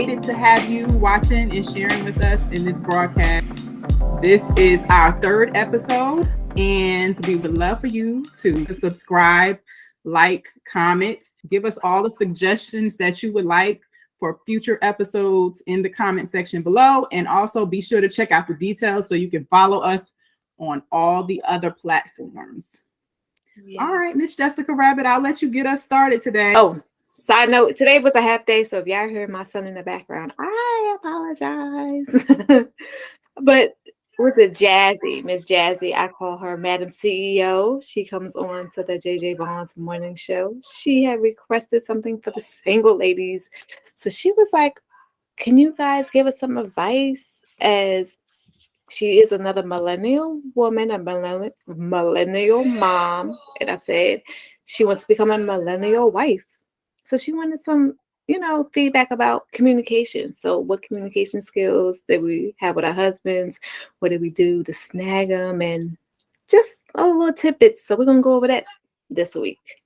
elated to have you watching and sharing with us in this broadcast. This is our third episode, and we would love for you to subscribe, like, comment, give us all the suggestions that you would like for future episodes in the comment section below. And also be sure to check out the details so you can follow us on all the other platforms. Yeah. All right, Miss Jessica Rabbit, I'll let you get us started today. Oh, side note, today was a half day, so if y'all heard my son in the background, I apologize. But was it Jazzy, Miss Jazzy? I call her Madam CEO. She comes on to the JJ Bonds morning show. She had requested something for the single ladies. So she was like, can you guys give us some advice, as she is another millennial woman, a millennial mom. And I said, she wants to become a millennial wife. So she wanted some, feedback about communication. So what communication skills did we have with our husbands? What did we do to snag them? And just a little tidbits. So we're going to go over that this week.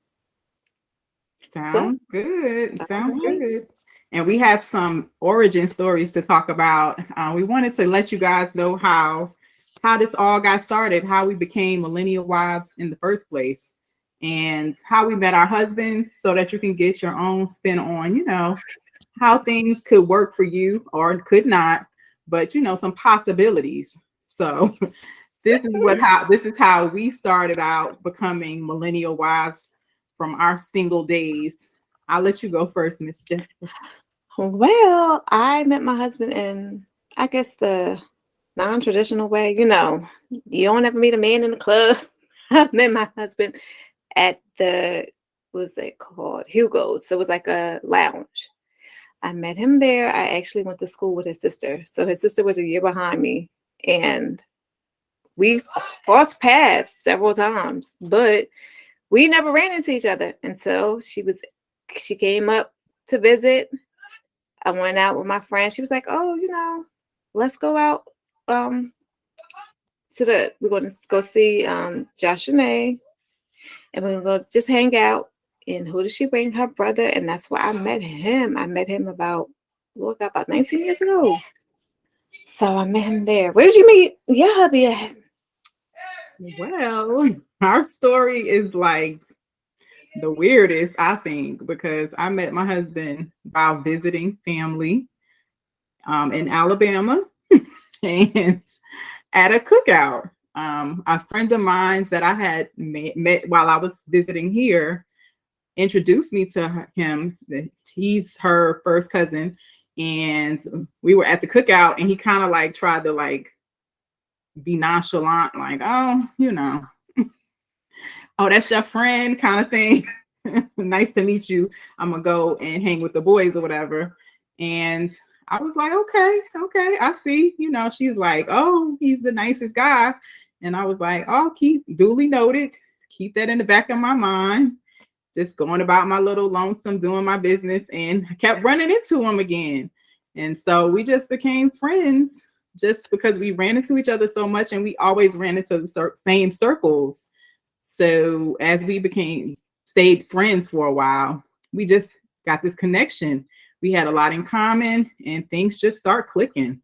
Sounds good. Sounds good. And we have some origin stories to talk about. We wanted to let you guys know how this all got started, how we became millennial wives in the first place, and how we met our husbands, so that you can get your own spin on, how things could work for you or could not, but some possibilities. So this is how we started out becoming millennial wives from our single days. I'll let you go first, Miss Jessica. Well, I met my husband in, I guess, the non-traditional way. You don't ever meet a man in the club. I met my husband at what's it called? Hugo's. So it was like a lounge. I met him there. I actually went to school with his sister. So his sister was a year behind me. And we crossed paths several times, but we never ran into each other until she came up to visit. I went out with my friend. She was like, oh, let's go out. We're going to go see Josh and May, and we're going to go just hang out. And who did she bring? Her brother. And that's where I met him. I met him about 19 years ago. So I met him there. Where did you meet your hubby at? Well, our story is like the weirdest, I think, because I met my husband while visiting family in Alabama and at a cookout. A friend of mine that I had met while I was visiting here introduced me to him. He's her first cousin, and we were at the cookout, and he kind of tried to be nonchalant, oh, oh, that's your friend kind of thing. Nice to meet you. I'm gonna go and hang with the boys or whatever. And I was like, okay, I see. She's like, oh, he's the nicest guy. And I was like, oh, duly noted. Keep that in the back of my mind. Just going about my little lonesome, doing my business, and I kept running into him again. And so we just became friends just because we ran into each other so much, and we always ran into the same circles. So as we stayed friends for a while, we just got this connection. We had a lot in common, and things just start clicking.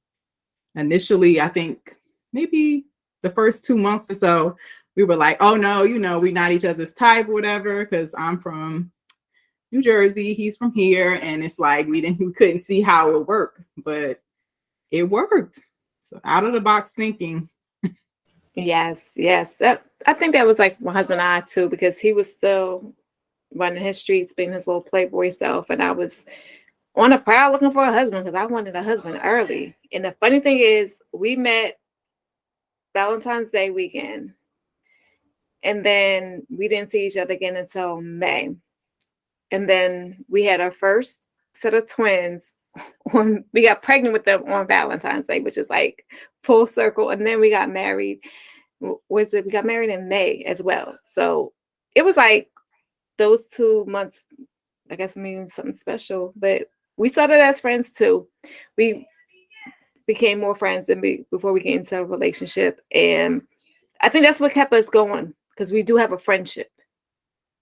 Initially, I think maybe the first 2 months or so, we were like, oh no, we're not each other's type or whatever, because I'm from New Jersey, he's from here, and it's like we couldn't see how it would work, but it worked. So out of the box thinking. Yes. I think that was like my husband and I too, because he was still running his streets, being his little playboy self, and I was on the prowl looking for a husband because I wanted a husband early. And the funny thing is, we met Valentine's Day weekend, and then we didn't see each other again until May. And then we had our first set of twins. We got pregnant with them on Valentine's Day, which is like full circle. And then we got married. We got married in May as well. So it was like those 2 months, I guess, means something special. But we started as friends too. We became more friends before we get into a relationship. And I think that's what kept us going, because we do have a friendship.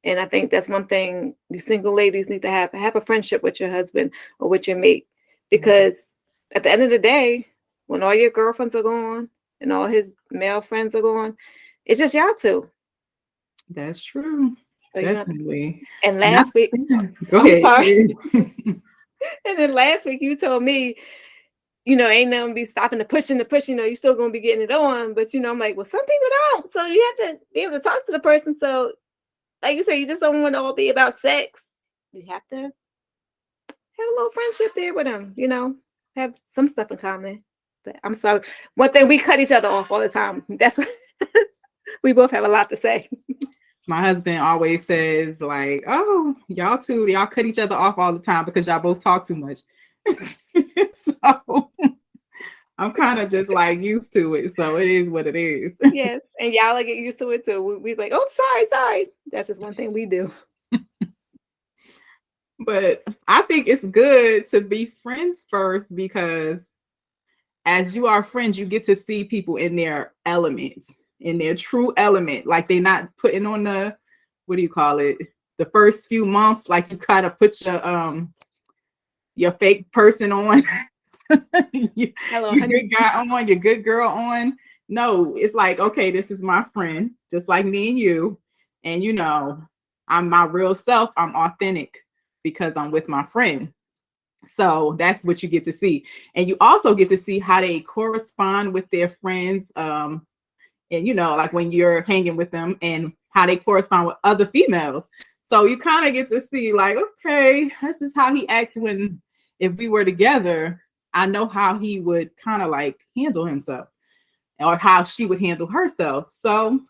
And I think that's one thing you single ladies need to have a friendship with your husband or with your mate, Because at the end of the day, when all your girlfriends are gone and all his male friends are gone, it's just y'all two. That's true. So, Definitely. and last week, go I'm ahead. sorry. And then last week you told me, ain't nothing be stopping the push, you're still gonna be getting it on. But I'm like, well, some people don't. So you have to be able to talk to the person. So, like you said, you just don't want to all be about sex. You have to have a little friendship there with them, have some stuff in common. But I'm sorry. One thing, we cut each other off all the time. That's what we both have a lot to say. My husband always says, like, oh, y'all cut each other off all the time because y'all both talk too much. So I'm kind of just like used to it. So it is what it is. Yes. And y'all get used to it too. We like, oh, sorry. That's just one thing we do. But I think it's good to be friends first, because as you are friends, you get to see people in their elements, in their true element. Like, they're not putting on the, what do you call it? The first few months, like you kind of put your fake person on, your good guy on, your good girl on. No, it's like, okay, this is my friend, just like me and you. And I'm my real self. I'm authentic because I'm with my friend. So that's what you get to see. And you also get to see how they correspond with their friends. And like when you're hanging with them, and how they correspond with other females. So you kind of get to see, like, okay, this is how he acts if we were together. I know how he would kind of like handle himself, or how she would handle herself. So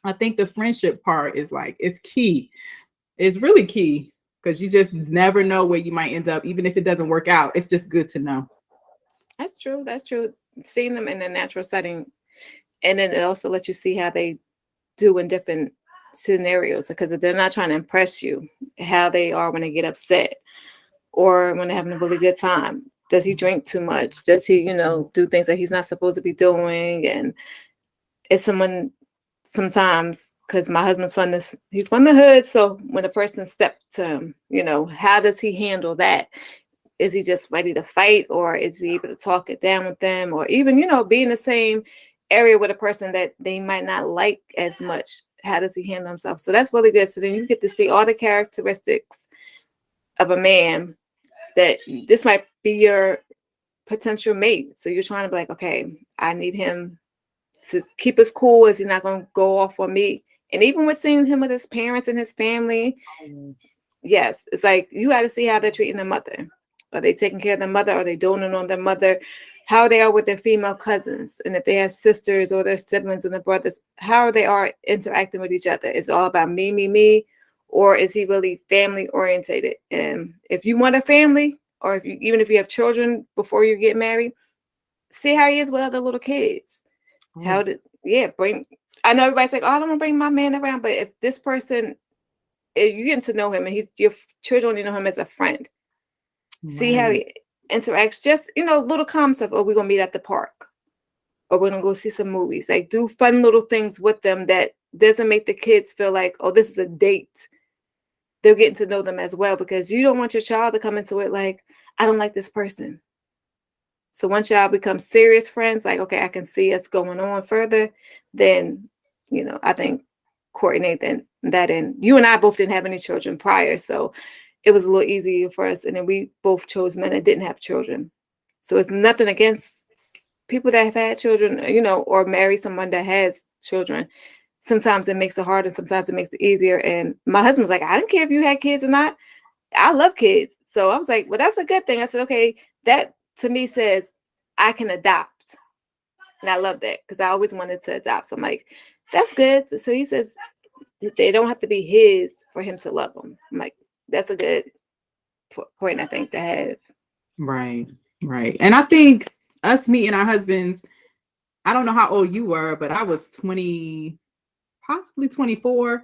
I think the friendship part is like, it's key. It's really key, because you just never know where you might end up. Even if it doesn't work out, it's just good to know. That's true. Seeing them in a natural setting. And then it also lets you see how they do in different scenarios, because if they're not trying to impress you, how they are when they get upset or when they're having a really good time. Does he drink too much? Does he, do things that he's not supposed to be doing? And it's sometimes, because my husband's he's from the hood. So when a person steps to him, how does he handle that? Is he just ready to fight, or is he able to talk it down with them? Or even, be in the same area with a person that they might not like as much. How does he handle himself? So that's really good. So then you get to see all the characteristics of a man that this might be your potential mate. So you're trying to be like, okay, I need him to keep us cool. Is he not going to go off on me? And even with seeing him with his parents and his family, yes, it's like you got to see how they're treating their mother. Are they taking care of their mother? Are they doting on their mother? How they are with their female cousins, and if they have sisters or their siblings and their brothers, how they are interacting with each other. Is it all about me, or is he really family orientated? And if you want a family, or even if you have children before you get married, see how he is with other little kids. I know everybody's like, oh, I don't want to bring my man around, but if this person, if you get to know him, and your children only know him as a friend, see how he interacts. Just little common stuff. Or we're gonna meet at the park, or we're gonna go see some movies. Like, do fun little things with them that doesn't make the kids feel like, oh, this is a date. They're getting to know them as well, because you don't want your child to come into it like, I don't like this person. So once y'all become serious friends, like, okay, I can see us going on further, then I think coordinate that in. You and I both didn't have any children prior, so it was a little easier for us. And then we both chose men that didn't have children. So it's nothing against people that have had children, or marry someone that has children. Sometimes it makes it hard, and sometimes it makes it easier. And my husband was like, I don't care if you had kids or not. I love kids. So I was like, well, that's a good thing. I said, okay, that to me says I can adopt. And I love that, because I always wanted to adopt. So I'm like, that's good. So he says they don't have to be his for him to love them. I'm like, that's a good point, I think, to have. Right. And I think us meeting our husbands, I don't know how old you were, but I was 20, possibly 24.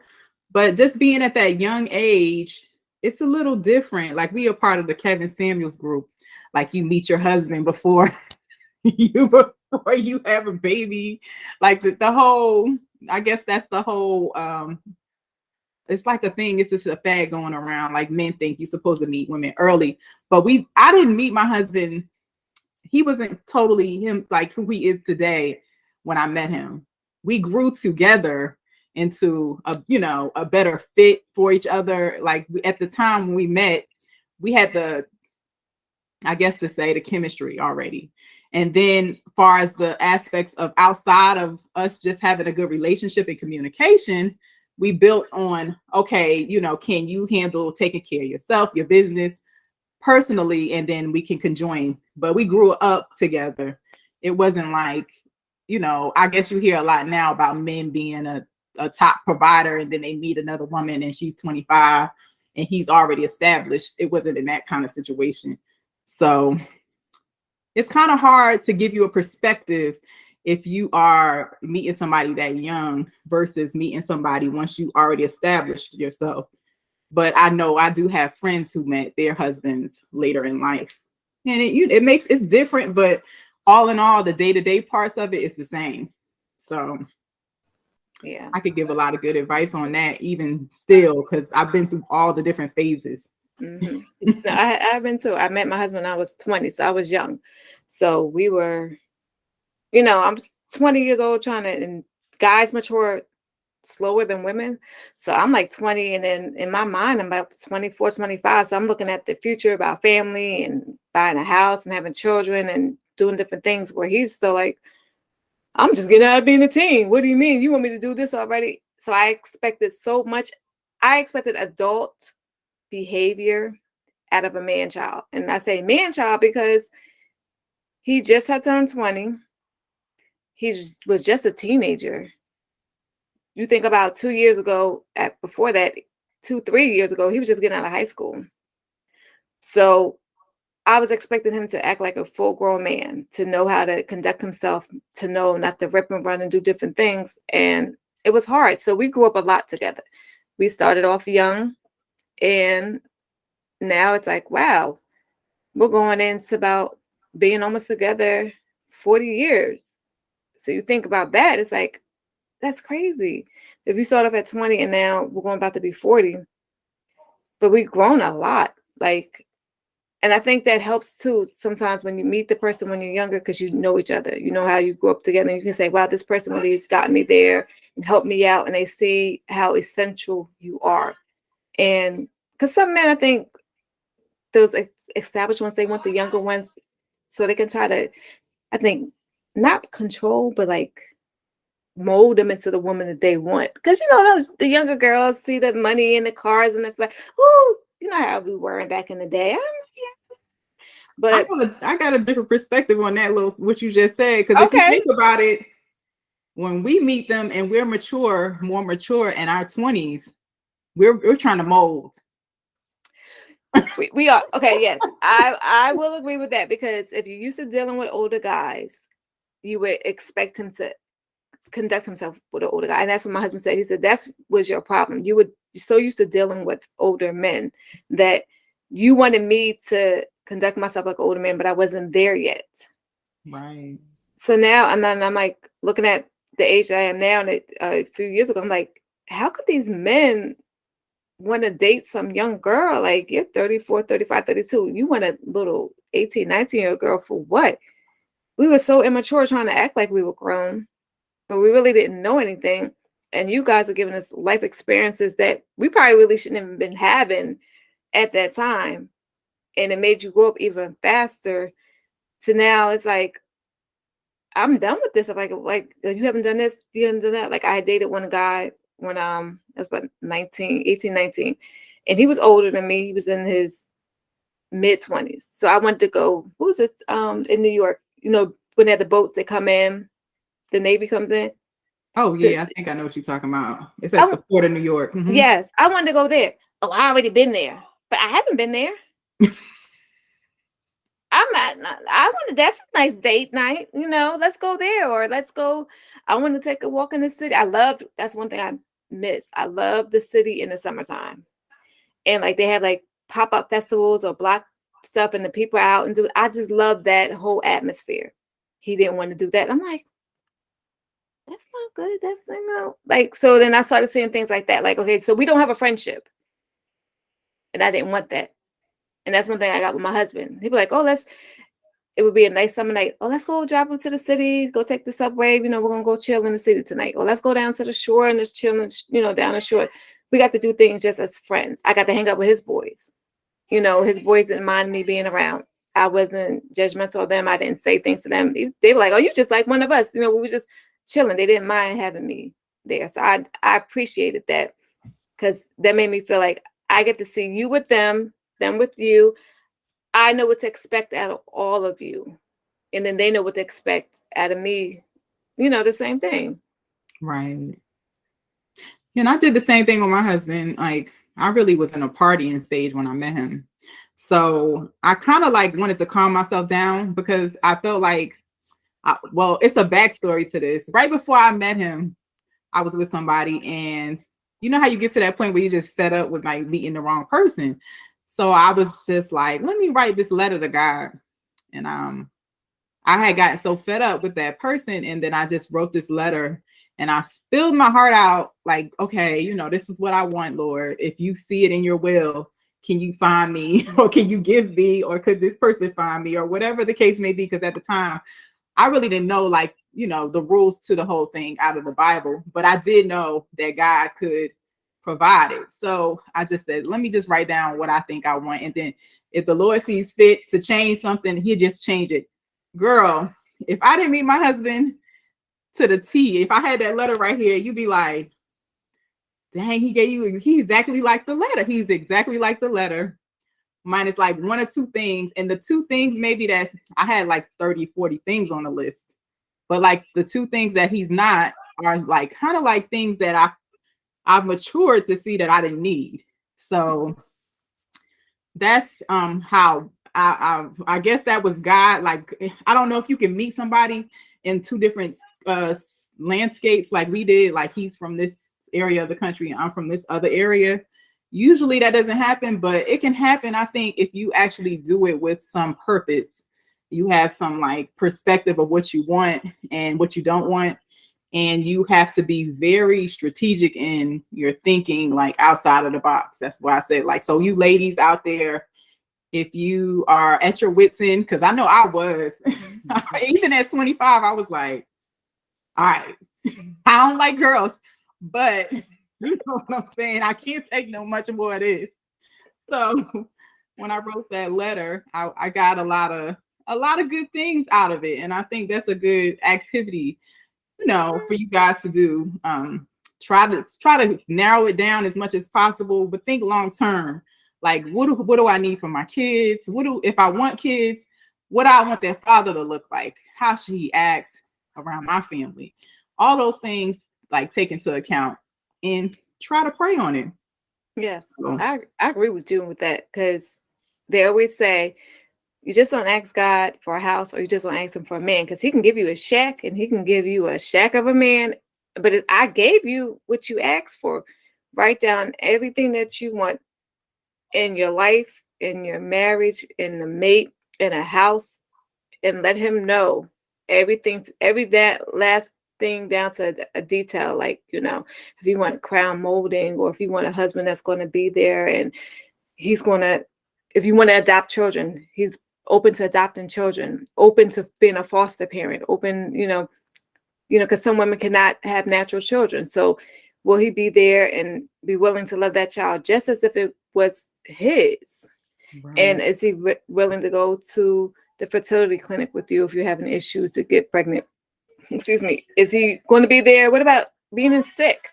But just being at that young age, it's a little different. Like, we are part of the Kevin Samuels group. Like, you meet your husband before you have a baby. Like the whole, I guess that's the whole it's like a thing. It's just a fad going around. Like men think you're supposed to meet women early, but I didn't meet my husband. He wasn't totally him like who he is today when I met him. We grew together into a better fit for each other. Like at the time when we met, we had I guess to say the chemistry already. And then far as the aspects of outside of us just having a good relationship and communication, we built on, okay, can you handle taking care of yourself, your business personally, and then we can conjoin. But we grew up together. It wasn't like, I guess you hear a lot now about men being a top provider and then they meet another woman and she's 25 and he's already established. It wasn't in that kind of situation. So it's kind of hard to give you a perspective if you are meeting somebody that young versus meeting somebody once you already established yourself. But I know I do have friends who met their husbands later in life, and it's different, but all in all, the day-to-day parts of it is the same. So yeah, I could give a lot of good advice on that even still, because I've been through all the different phases. No, I've been too. I met my husband when I was 20, so I was young. So we were, I'm 20 years old and guys mature slower than women. So I'm like 20, and then in my mind, I'm about 24, 25. So I'm looking at the future about family and buying a house and having children and doing different things, where he's still like, I'm just getting out of being a teen. What do you mean? You want me to do this already? So I expected so much. I expected adult behavior out of a man child. And I say man child because he just had turned 20. He was just a teenager. You think about 2 years ago, before that, 3 years ago, he was just getting out of high school. So I was expecting him to act like a full-grown man, to know how to conduct himself, to know not to rip and run and do different things. And it was hard. So we grew up a lot together. We started off young, and now it's like, wow, we're going into about being almost together 40 years. So you think about that, it's like, that's crazy. If you start off at 20 and now we're going about to be 40, but we've grown a lot. And I think that helps too. Sometimes when you meet the person when you're younger, because you know each other, you know how you grew up together, and you can say, wow, this person really has gotten me there and helped me out. And they see how essential you are. And because some men, I think those established ones, they want the younger ones so they can try to, I think, not control, but like mold them into the woman that they want. Because the younger girls see the money and the cars and the like, oh, you know how we were back in the day. But I got a different perspective on that what you just said. Because if you think about it, when we meet them and we're more mature in our 20s, we're trying to mold. We are okay. Yes, I will agree with that, because if you're used to dealing with older guys, you would expect him to conduct himself with an older guy. And that's what my husband said. He said that was your problem. You're so used to dealing with older men that you wanted me to conduct myself like an older man, but I wasn't there yet. Right. So now I'm like looking at the age that I am now, and a few years ago, I'm like, how could these men want to date some young girl? Like, you're 34, 35, 32. You want a little 18, 19-year-old girl for what? We were so immature trying to act like we were grown, but we really didn't know anything. And you guys were giving us life experiences that we probably really shouldn't have been having at that time. And it made you grow up even faster. To now, it's like, I'm done with this. I'm like, you haven't done this, you haven't done that. Like, I dated one guy when I was about 18, 19. And he was older than me. He was in his mid-20s. So I wanted to go, what was it, in New York? When they had the boats that come in, the Navy comes in. Oh, yeah, I think I know what you're talking about. It's at the Port of New York. Mm-hmm. Yes, I wanted to go there. Oh, I already been there, but I haven't been there. That's a nice date night, let's go there, or let's go. I want to take a walk in the city. That's one thing I miss. I love the city in the summertime. And like they have like pop-up festivals or block stuff and the people out and I just love that whole atmosphere. He didn't want to do that. I'm like, that's not good. That's, like, so then I started seeing things like that. Like, okay, so we don't have a friendship. And I didn't want that. And that's one thing I got with my husband. He'd be like, oh, it would be a nice summer night. Oh, let's go drive up to the city, go take the subway. We're going to go chill in the city tonight. Or let's go down to the shore and just chill, down the shore. We got to do things just as friends. I got to hang out with his boys. His boys didn't mind me being around. I wasn't judgmental of them. I didn't say things to them. They were like, oh, you just like one of us. We were just chilling. They didn't mind having me there. So I appreciated that, because that made me feel like I get to see you with them with you. I know what to expect out of all of you. And then they know what to expect out of me, the same thing. Right. And I did the same thing with my husband. Like, I really was in a partying stage when I met him. So I kind of like wanted to calm myself down, because I felt like, it's a backstory to this. Right before I met him, I was with somebody, and you know how you get to that point where you just fed up with like meeting the wrong person. So I was just like, let me write this letter to God. And I had gotten so fed up with that person. And then I just wrote this letter and I spilled my heart out. Like, okay, this is what I want, Lord. If you see it in your will, can you find me, or can you give me, or could this person find me, or whatever the case may be? Because at the time, I really didn't know, like, the rules to the whole thing out of the Bible, but I did know that God could provide it. So I just said, let me just write down what I think I want. And then if the Lord sees fit to change something, he'll just change it. Girl, if I didn't meet my husband to the T, if I had that letter right here, you'd be like, dang, he's exactly like the letter. He's exactly like the letter. Minus like one or two things. And the two things, maybe I had like 30, 40 things on the list. But like the two things that he's not are like kind of like things that I've matured to see that I didn't need. So that's how I guess that was God. Like, I don't know if you can meet somebody in two different landscapes like we did. Like, he's from this area of the country and I'm from this other area. Usually that doesn't happen, but it can happen, I think, if you actually do it with some purpose. You have some like perspective of what you want and what you don't want. And you have to be very strategic in your thinking, like outside of the box. That's why I said, like, so you ladies out there, if you are at your wits' end, because I know I was, even at 25, I was like, all right, I don't like girls, but you know what I'm saying? I can't take no much more of this. So when I wrote that letter, I got a lot of good things out of it. And I think that's a good activity, for you guys to do. Try to narrow it down as much as possible, but think long term. Like, what do I need from my kids? If I want kids, what do I want their father to look like? How should he act around my family? All those things, like, take into account and try to pray on it. Yes, so. I agree with you with that, because they always say you just don't ask God for a house, or you just don't ask him for a man, because he can give you a shack and he can give you a shack of a man. But I gave you what you asked for. Write down everything that you want in your life, in your marriage, in the mate, in a house, and let him know everything, that last thing down to a detail. Like, if you want crown molding, or if you want a husband that's going to be there, and if you want to adopt children, he's open to adopting children, open to being a foster parent, open, because some women cannot have natural children. So will he be there and be willing to love that child just as if it was his? Right. And is he willing to go to the fertility clinic with you if you're having issues to get pregnant? Excuse me. Is he going to be there? What about being sick?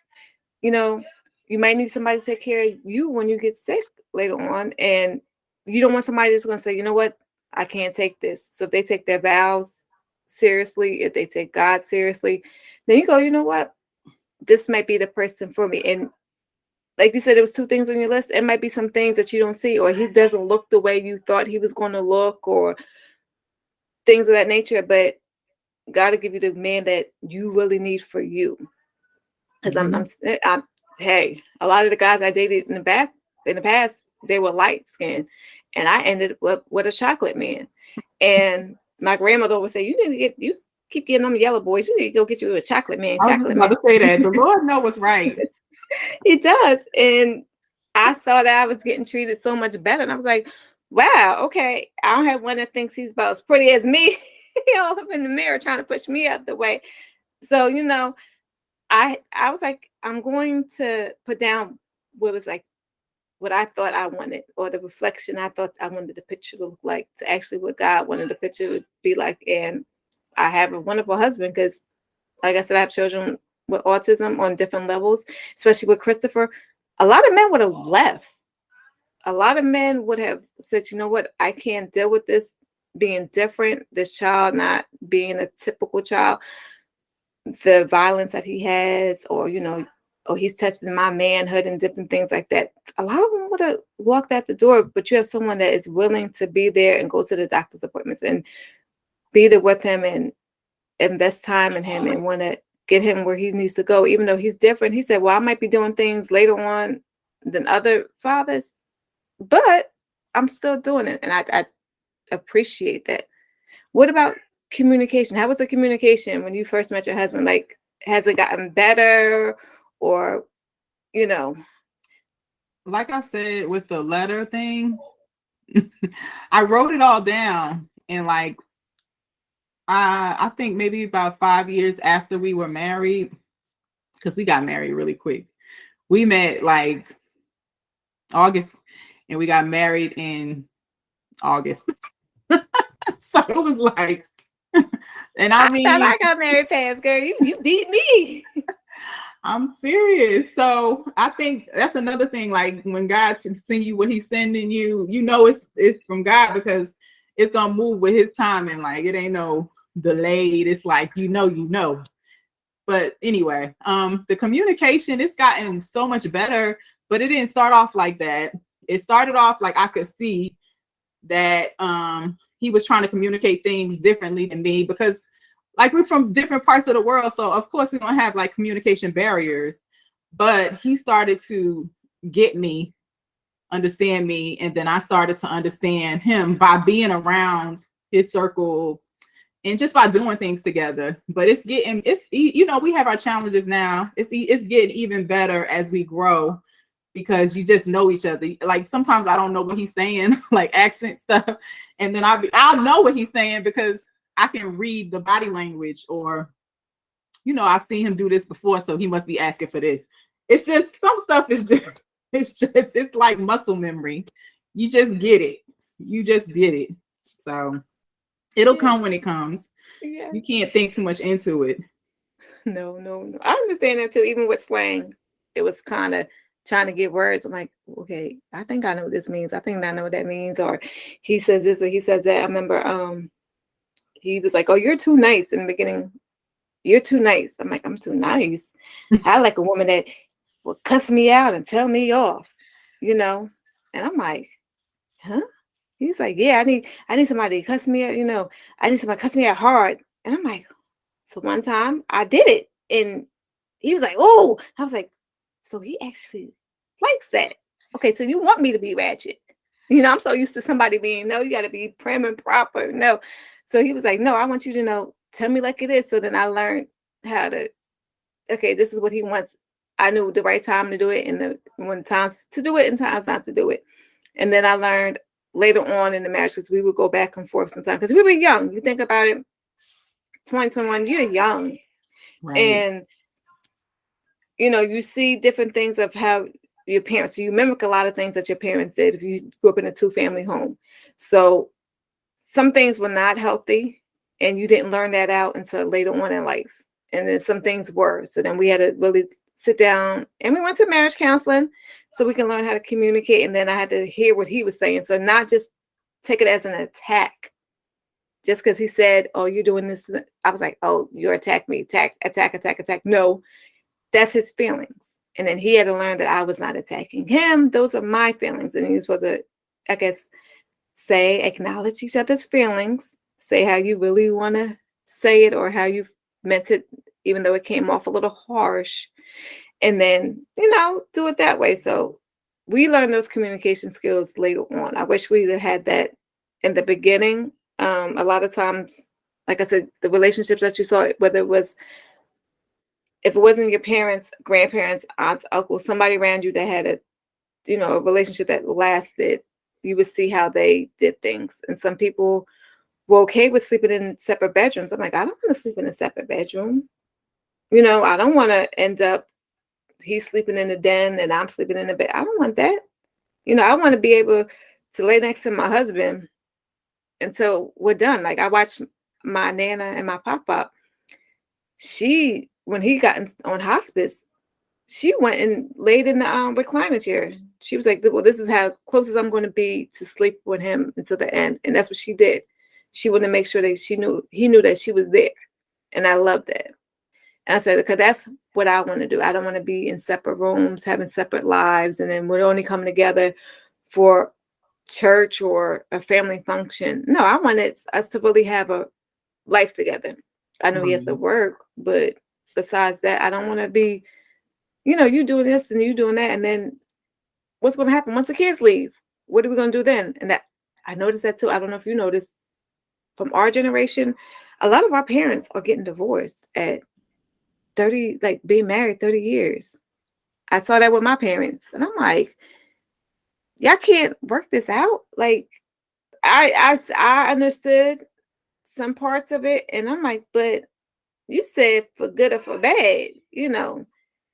You might need somebody to take care of you when you get sick later on. And you don't want somebody that's going to say, you know what, I can't take this. So if they take their vows seriously, if they take God seriously, then you go, you know what, this might be the person for me. And like you said, there was two things on your list. It might be some things that you don't see, or he doesn't look the way you thought he was going to look, or things of that nature. But God will give you the man that you really need for you. Because I'm hey, a lot of the guys I dated in the past, they were light skinned, and I ended up with a chocolate man. And my grandmother would say, you need to keep getting them yellow boys. You need to go get you a chocolate man, I was just chocolate about man. to say that. The Lord knows what's right. He does. And I saw that I was getting treated so much better. And I was like, wow, okay. I don't have one that thinks he's about as pretty as me. He all up in the mirror trying to push me out the way. So, you know, I was like, I'm going to put down what was like what I thought I wanted, or the reflection I thought I wanted the picture to look like, to actually what God wanted the picture to be like. And I have a wonderful husband because, like I said, I have children with autism on different levels, especially with Christopher. A lot of men would have left. A lot of men would have said, you know what, I can't deal with this being different, this child not being a typical child, the violence that he has, or, you know, or he's testing my manhood and different things like that. A lot of them would have walked out the door, but you have someone that is willing to be there and go to the doctor's appointments and be there with him and invest time in him and want to get him where he needs to go, even though he's different. He said, well, I might be doing things later on than other fathers, but I'm still doing it. And I appreciate that. What about communication? How was the communication when you first met your husband? Like, has it gotten better, or, you know? Like I said, with the letter thing, I wrote it all down, and like I think maybe about 5 years after we were married, because we got married really quick. We met like August, and we got married in August. So it was like, and I mean, thought I got married fast, girl. You beat me. I'm serious. So I think that's another thing. Like when God send you what He's sending you, you know it's from God, because it's gonna move with His timing. Like it ain't no delayed. It's like you know. But anyway, the communication, it's gotten so much better, but it didn't start off like that. It started off like I could see that he was trying to communicate things differently than me, because like we're from different parts of the world. So of course we don't have like communication barriers, but he started to get me, understand me. And then I started to understand him by being around his circle and just by doing things together. But we have our challenges now. It's getting even better as we grow, because you just know each other. Like sometimes I don't know what he's saying, like accent stuff. And then I'll know what he's saying because I can read the body language, or, I've seen him do this before, so he must be asking for this. It's just some stuff is just, it's like muscle memory. You just get it. You just did it. So it'll come when it comes. Yeah. You can't think too much into it. No. I understand that too. Even with slang, it was kind of trying to get words. I'm like, okay, I think I know what this means. I think I know what that means. Or he says this or he says that. I remember he was like, oh, you're too nice in the beginning. You're too nice. I'm like, I'm too nice. I like a woman that will cuss me out and tell me off, And I'm like, huh? He's like, yeah, I need somebody to cuss me out, I need somebody to cuss me out hard. And I'm like, so one time I did it. And he was like, oh, I was like, so he actually likes that. Okay, so you want me to be ratchet. I'm so used to somebody being, no, you got to be prim and proper. No. So he was like, no, I want you to tell me like it is. So then I learned how to, okay, this is what he wants. I knew the right time to do it and when times to do it and times not to do it. And then I learned later on in the marriage, because we would go back and forth sometimes, because we were young. You think about it, 2021, you're young. Right. And, you see different things of how your parents, so you mimic a lot of things that your parents did if you grew up in a 2-family home. So some things were not healthy and you didn't learn that out until later on in life. And then some things were. So then we had to really sit down and we went to marriage counseling so we can learn how to communicate. And then I had to hear what he was saying. So not just take it as an attack. Just because he said, oh, you're doing this. I was like, oh, you're attacking me. Attack. No, that's his feelings. And then he had to learn that I was not attacking him. Those are my feelings. And he was supposed to, I guess, acknowledge each other's feelings, say how you really want to say it or how you meant it, even though it came off a little harsh. And then, do it that way. So we learned those communication skills later on. I wish we had that in the beginning. A lot of times like I said, the relationships that you saw, whether it was, if it wasn't your parents, grandparents, aunts, uncles, somebody around you that had a, a relationship that lasted, you would see how they did things. And some people were okay with sleeping in separate bedrooms. I'm like, I don't want to sleep in a separate bedroom. I don't want to end up, he's sleeping in the den and I'm sleeping in the bed. I don't want that. I want to be able to lay next to my husband until we're done. Like, I watched my Nana and my Papa. When he got on hospice, she went and laid in the recliner chair. She was like, well, this is how close as I'm going to be to sleep with him until the end. And that's what she did. She wanted to make sure that he knew that she was there. And I loved that. And I said, because that's what I want to do. I don't want to be in separate rooms, having separate lives, and then we're only coming together for church or a family function. No, I wanted us to really have a life together. I know he has to work, but besides that, I don't want to be, you doing this and you doing that. And then what's going to happen once the kids leave? What are we going to do then? And that, I noticed that too. I don't know if you noticed, from our generation, a lot of our parents are getting divorced at 30, like being married 30 years. I saw that with my parents. And I'm like, y'all can't work this out. Like, I understood some parts of it. And I'm like, but you said for good or for bad,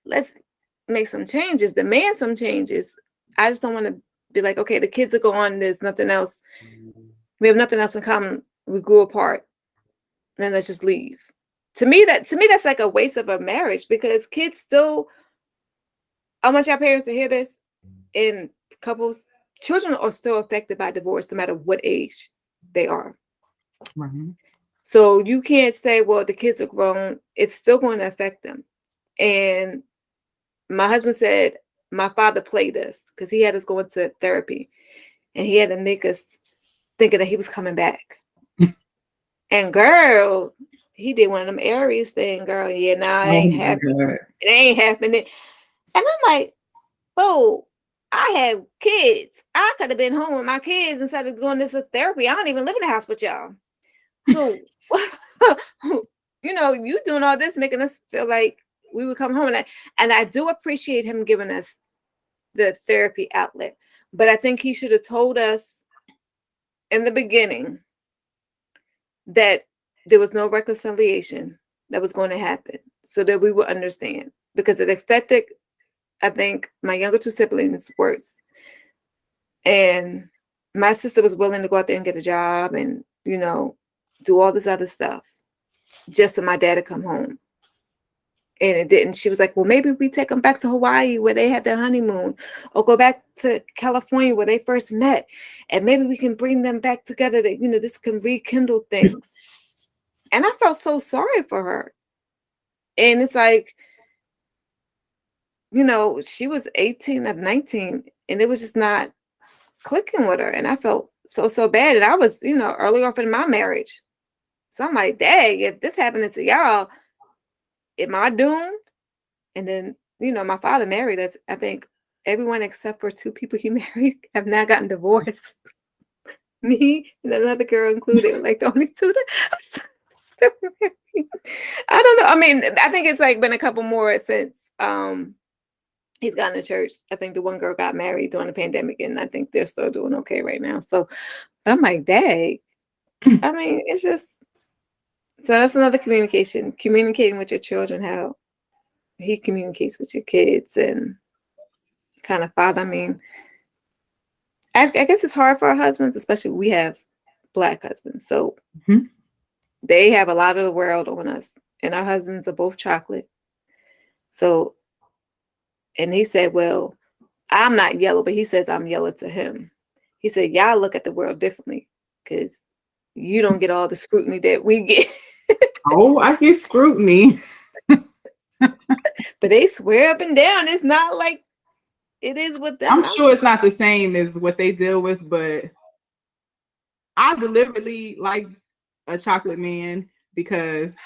let's make some changes, demand some changes. I just don't want to be like, okay, the kids are gone. There's nothing else. We have nothing else in common. We grew apart. Then let's just leave. To me, that's like a waste of a marriage, because kids still, I want your parents to hear this, in couples, children are still affected by divorce no matter what age they are. Right. So you can't say, well, the kids are grown. It's still going to affect them. And my husband said, my father played us because he had us going to therapy, and he had to make us thinking that he was coming back. And girl, he did one of them Aries thing, girl. Yeah, nah, it ain't happening. It ain't happening. And I'm like, oh, I have kids. I could have been home with my kids instead of going to therapy. I don't even live in the house with y'all. So, you doing all this, making us feel like we would come home. And I do appreciate him giving us the therapy outlet. But I think he should have told us in the beginning that there was no reconciliation that was going to happen, so that we would understand, because it affected, I think, my younger two siblings worse. And my sister was willing to go out there and get a job and, do all this other stuff just so my dad to come home. And it didn't. She was like, well, maybe we take them back to Hawaii where they had their honeymoon, or go back to California where they first met. And maybe we can bring them back together that, this can rekindle things. And I felt so sorry for her. And it's like, she was 18 or 19, and it was just not clicking with her. And I felt so bad. And I was, early off in my marriage. So I'm like, dang, if this happening to y'all, am I doomed? And then, my father married us. I think everyone except for two people he married have now gotten divorced. Me and another girl included, like the only two that I don't know. I mean, I think it's like been a couple more since he's gotten to church. I think the one girl got married during the pandemic, and I think they're still doing okay right now. So, but I'm like, dang. I mean, it's just, so that's another communicating with your children, how he communicates with your kids, and kind of father. I mean, I guess it's hard for our husbands, especially we have Black husbands. So they have a lot of the world on us, and our husbands are both chocolate. So, and he said, well, I'm not yellow, but he says I'm yellow to him. He said, y'all look at the world differently because you don't get all the scrutiny that we get. Oh, I get scrutiny. But they swear up and down it's not like it is with them. I'm sure it's not the same as what they deal with, but I deliberately like a chocolate man because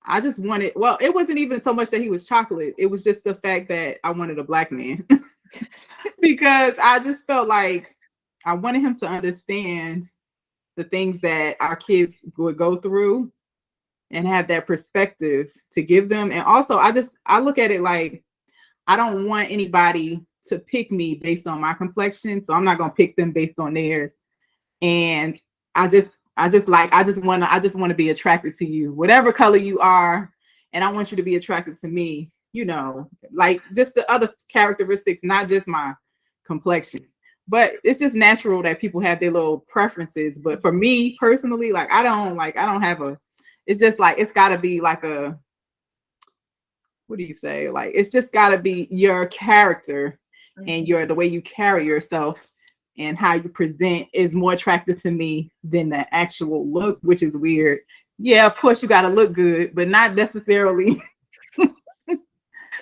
I just wanted, well, it wasn't even so much that he was chocolate. It was just the fact that I wanted a Black man because I just felt like I wanted him to understand the things that our kids would go through and have that perspective to give them. And also I look at it like I don't want anybody to pick me based on my complexion. So I'm not gonna pick them based on theirs. And I just want to be attracted to you, whatever color you are, and I want you to be attracted to me, like just the other characteristics, not just my complexion. But it's just natural that people have their little preferences. But for me personally, like I don't have a, it's just like it's got to be like a, what do you say? Like it's just got to be your character and the way you carry yourself and how you present is more attractive to me than the actual look, which is weird. Yeah, of course you got to look good, but not necessarily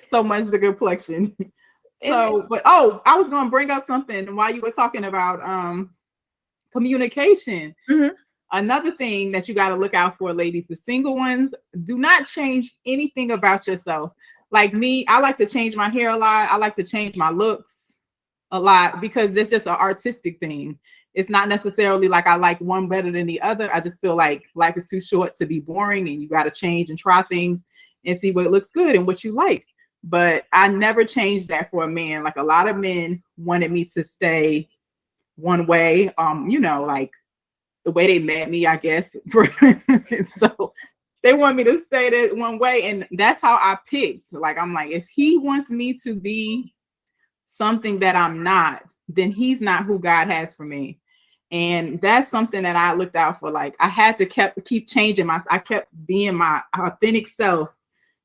so much the complexion. So, but I was going to bring up something while you were talking about communication. Mm-hmm. Another thing that you got to look out for, ladies, the single ones, do not change anything about yourself. Like me, I like to change my hair a lot. I like to change my looks a lot because it's just an artistic thing. It's not necessarily like I like one better than the other. I just feel like life is too short to be boring and you got to change and try things and see what looks good and what you like. But I never changed that for a man. Like a lot of men wanted me to stay one way, like the way they met me, I guess. So they want me to stay that one way. And that's how I picked. Like, I'm like, if he wants me to be something that I'm not, then he's not who God has for me. And that's something that I looked out for. Like I had to keep changing I kept being my authentic self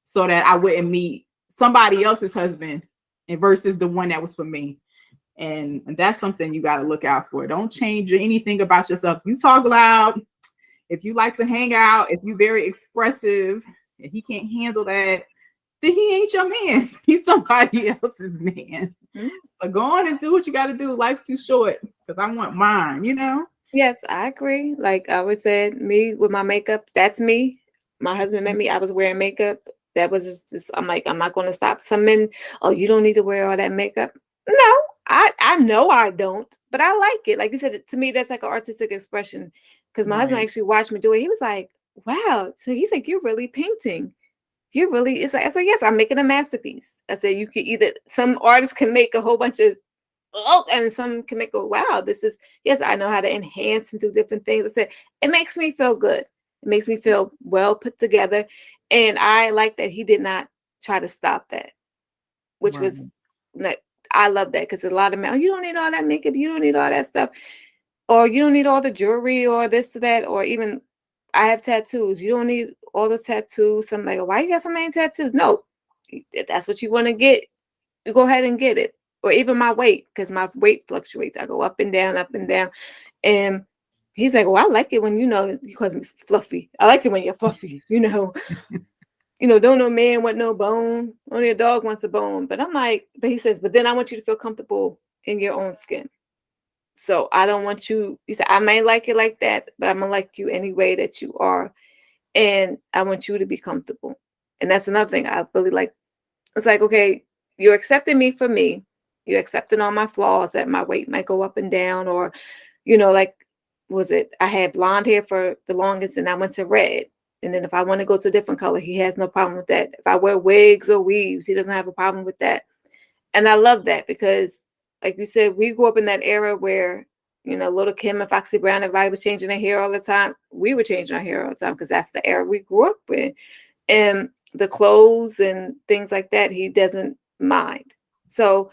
so that I wouldn't meet somebody else's husband and versus the one that was for me. And that's something you got to look out for. Don't change anything about yourself. You talk loud. If you like to hang out, if you're very expressive and he can't handle that, then he ain't your man. He's somebody else's man. Mm-hmm. So go on and do what you got to do. Life's too short because I want mine, Yes, I agree. Like I always said, me with my makeup, that's me. My husband met me, I was wearing makeup. That was just I'm like, I'm not going to stop. Some men, oh, you don't need to wear all that makeup. No, I know I don't, but I like it. Like you said, to me, that's like an artistic expression. Because my husband actually watched me do it. He was like, wow. So he's like, you're really painting. You're really, it's like, I said, yes, I'm making a masterpiece. I said, you could either, some artists can make a whole bunch of, and some can make a, wow, this is, yes, I know how to enhance and do different things. I said, it makes me feel good. It makes me feel well put together. And I like that he did not try to stop that, which was, I love that because a lot of men, oh, you don't need all that makeup. You don't need all that stuff. Or you don't need all the jewelry or this or that. Or even I have tattoos. You don't need all the tattoos. So I'm like, why you got so many tattoos? No, if that's what you want to get, you go ahead and get it. Or even my weight, because my weight fluctuates. I go up and down, up and down. And he's like, well, I like it when, he calls me fluffy. I like it when you're fluffy, don't no man want no bone. Only a dog wants a bone. But I'm like, but he says, but then I want you to feel comfortable in your own skin. So I don't want you, he said, I may like it like that, but I'm going to like you any way that you are. And I want you to be comfortable. And that's another thing I really like. It's like, okay, you're accepting me for me. You're accepting all my flaws, that my weight might go up and down, or, like, I had blonde hair for the longest and I went to red. And then if I want to go to a different color, he has no problem with that. If I wear wigs or weaves, he doesn't have a problem with that. And I love that because, like you said, we grew up in that era where, little Kim and Foxy Brown, everybody was changing their hair all the time. We were changing our hair all the time because that's the era we grew up in. And the clothes and things like that, he doesn't mind. So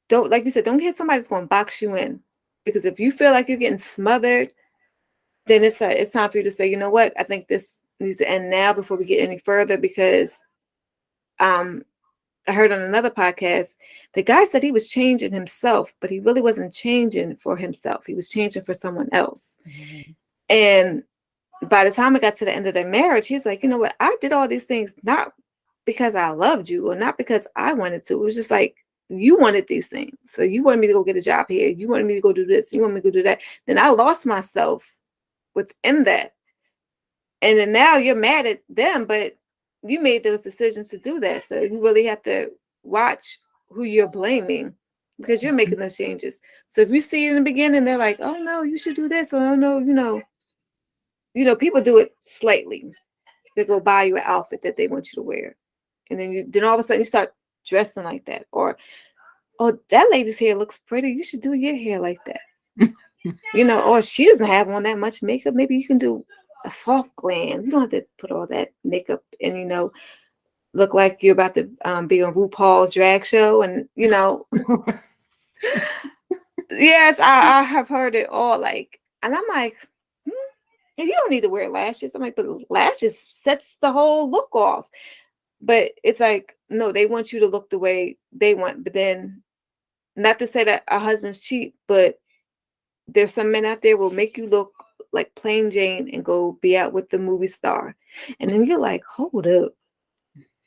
don't, like you said, don't get somebody that's going to box you in. Because if you feel like you're getting smothered, then it's time for you to say, you know what, I think this needs to end now before we get any further. Because I heard on another podcast, the guy said he was changing himself, but he really wasn't changing for himself. He was changing for someone else. Mm-hmm. And by the time it got to the end of their marriage, he's like, you know what, I did all these things not because I loved you or not because I wanted to. It was just like, you wanted these things. So you wanted me to go get a job here. You wanted me to go do this. You want me to go do that. Then I lost myself within that. And then now you're mad at them, but you made those decisions to do that. So you really have to watch who you're blaming because you're making those changes. So if you see it in the beginning, they're like, oh no, you should do this, or oh no, people do it slightly. They go buy you an outfit that they want you to wear, and then all of a sudden you start dressing like that, or oh, that lady's hair looks pretty, you should do your hair like that. Or she doesn't have on that much makeup, maybe you can do a soft glam. You don't have to put all that makeup and look like you're about to be on RuPaul's drag show, and yes, I have heard it all, like, and I'm like, and you don't need to wear lashes. I'm like, but lashes sets the whole look off. But it's like, no, they want you to look the way they want. But then, not to say that a husband's cheap, but there's some men out there will make you look like plain Jane and go be out with the movie star. And then you're like, hold up.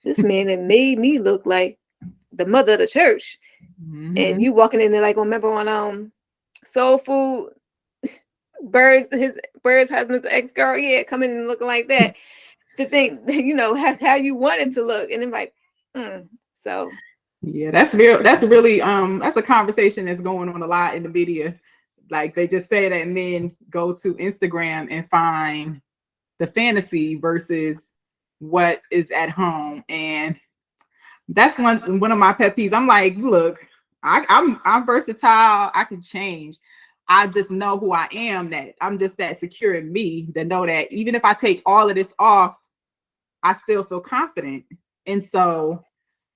This man that made me look like the mother of the church. Mm-hmm. And you walking in there like, remember on Soul Food, Bird's husband's ex-girl, yeah, coming in looking like that. To think, how you want it to look. And then like, so. Yeah, that's real. That's really, that's a conversation that's going on a lot in the media. Like they just say that men go to Instagram and find the fantasy versus what is at home. And that's one of my pet peeves. I'm like, look, I'm versatile. I can change. I just know who I am, that I'm just that secure in me to know that even if I take all of this off, I still feel confident. And so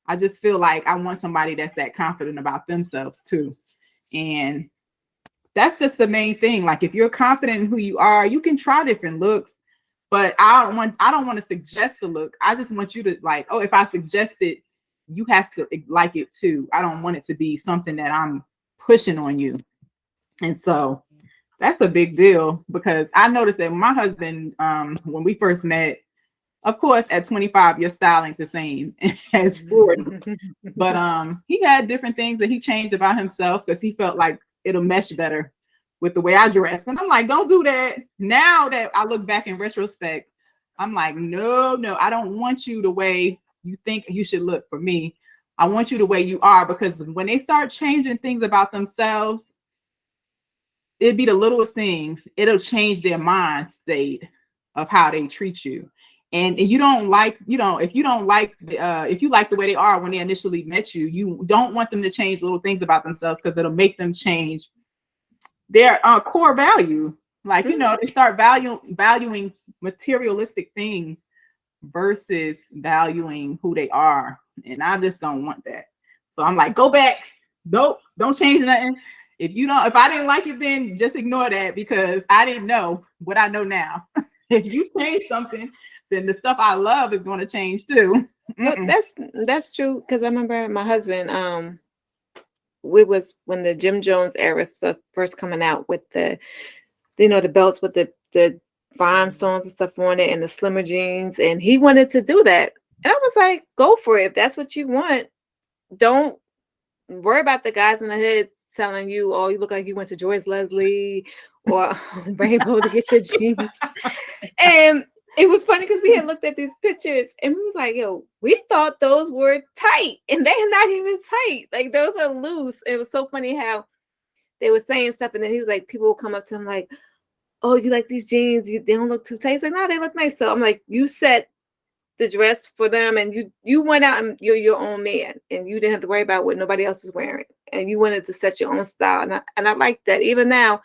I just feel like I want somebody that's that confident about themselves too. And that's just the main thing. Like if you're confident in who you are, you can try different looks, but I don't want to suggest the look. I just want you to like, oh, if I suggest it, you have to like it too. I don't want it to be something that I'm pushing on you. And so that's a big deal, because I noticed that my husband, when we first met, of course, at 25, your style ain't the same as 40. But he had different things that he changed about himself because he felt like it'll mesh better with the way I dress. And I'm like, don't do that. Now that I look back in retrospect, I'm like, no, I don't want you the way you think you should look for me. I want you the way you are, because when they start changing things about themselves, it'd be the littlest things. It'll change their mind state of how they treat you. And you don't like, if you don't like, if you like the way they are when they initially met you, you don't want them to change little things about themselves, because it'll make them change their core value. Like, they start valuing materialistic things versus valuing who they are. And I just don't want that. So I'm like, go back. Don't change nothing. If I didn't like it then, just ignore that, because I didn't know what I know now. If you change something, then the stuff I love is going to change too. That's true. Because I remember my husband, we was when the Jim Jones era was first coming out with the belts with the rhinestones and stuff on it and the slimmer jeans, and he wanted to do that. And I was like, go for it. If that's what you want, don't worry about the guys in the hood telling you, oh, you look like you went to George Leslie or Rainbow to get your jeans. And it was funny because we had looked at these pictures and we was like, yo, we thought those were tight, and they're not even tight. Like, those are loose. It was so funny how they were saying stuff, and then he was like, people would come up to him like, oh, you like these jeans? They don't look too tight. He's like, no, they look nice. So I'm like, you set the dress for them, and you went out and you're your own man, and you didn't have to worry about what nobody else is wearing, and you wanted to set your own style. And I like that. Even now,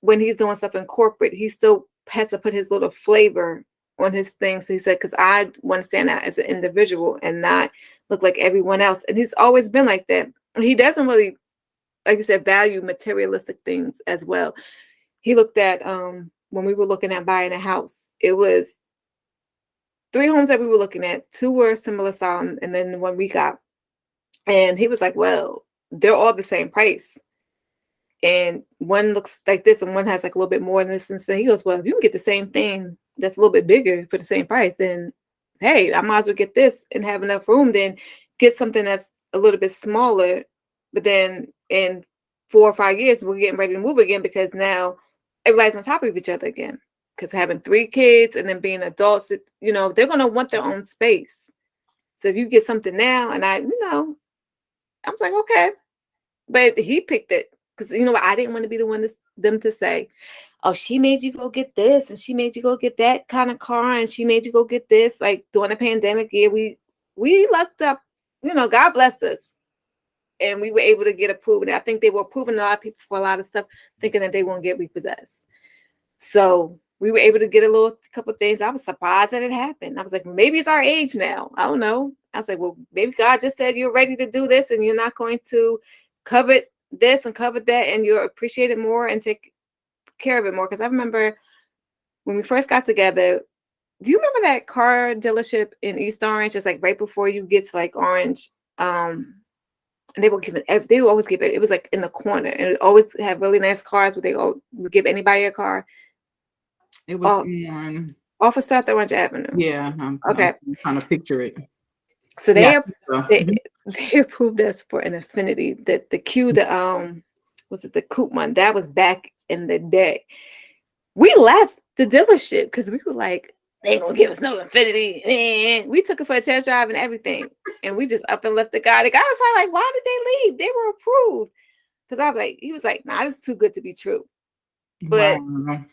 when he's doing stuff in corporate, he still has to put his little flavor on his thing. So he said, because I want to stand out as an individual and not look like everyone else. And he's always been like that. He doesn't really, like you said, value materialistic things as well. He looked at, when we were looking at buying a house, it was 3 homes that we were looking at. 2 were similar style, and then the one we got. And he was like, well, they're all the same price. And one looks like this and one has like a little bit more than this. And so he goes, well, if you can get the same thing that's a little bit bigger for the same price, then hey, I might as well get this and have enough room, then get something that's a little bit smaller. But then in 4 or 5 years, we're getting ready to move again, because now everybody's on top of each other again. Because having 3 kids and then being adults, they're going to want their own space. So if you get something now, and I was like, okay. But he picked it because you know what? I didn't want to be the one them to say, "Oh, she made you go get this, and she made you go get that kind of car, and she made you go get this." Like during the pandemic year, we lucked up. You know, God blessed us, and we were able to get approved. And I think they were approving a lot of people for a lot of stuff, thinking that they won't get repossessed. So we were able to get a couple things. I was surprised that it happened. I was like, maybe it's our age now. I don't know. I was like, well, maybe God just said you're ready to do this and you're not going to covet this and covet that, and you'll appreciate it more and take care of it more. Because I remember when we first got together, do you remember that car dealership in East Orange? It's like right before you get to like Orange. And they would always give it. It was like in the corner, and it always had really nice cars. Where they would give anybody a car. It was on off of South Orange Avenue. Yeah. Okay. I'm trying to picture it. So they approved us for an Infiniti. The Q, was it the coupe one? That was back in the day. We left the dealership because we were like, they ain't gonna give us no Infiniti. And we took it for a test drive and everything. And we just up and left the guy. The guy was probably like, why did they leave? They were approved. Because I was like, he was like, nah, this is too good to be true. But wow.